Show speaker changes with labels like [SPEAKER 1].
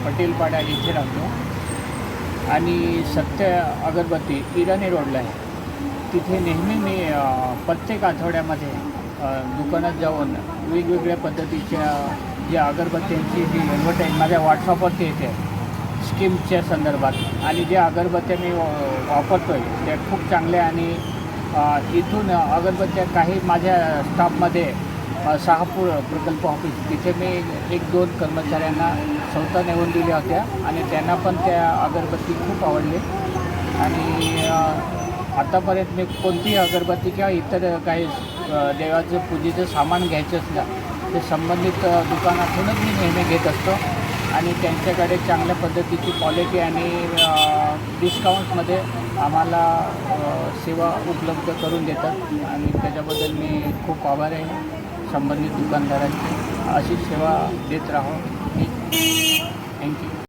[SPEAKER 1] पटेलपाडा इथे राहतो आणि सत्य अगरबत्ती इराणी रोडला आहे. तिथे नेहमी मी प्रत्येक आठवड्यामध्ये दुकानात जाऊन वेगवेगळ्या पद्धतीच्या ज्या अगरबत्त्यांची जी ॲडव्हर्टाईज माझ्या व्हॉट्सअपवरती येते स्कीमच्या संदर्भात, आणि ज्या अगरबत्त्या मी वापरतो आहे त्या खूप चांगल्या. आणि इथून अगरबत्त्या काही माझ्या स्टाफमध्ये शहापूर प्रकल्प ऑफिस तिथे मी 1-2 कर्मचाऱ्यांना स्वतः नेऊन दिल्या होत्या आणि त्यांना पण त्या अगरबत्ती खूप आवडली. आणि आतापर्यंत मी कोणतीही अगरबत्ती किंवा इतर काही देवाचं पूजेचं सामान घ्यायचं असलं ते संबंधित दुकानातूनच मी नेहमी घेत असतो. आणि त्यांच्याकडे चांगल्या पद्धतीची क्वालिटी आणि डिस्काउंट्समध्ये आम्हाला सेवा उपलब्ध करून देतात आणि त्याच्याबद्दल मी खूप आभारी आहे. संबंधित दुकानदारांची अशी सेवा देत राहो. थँक्यू.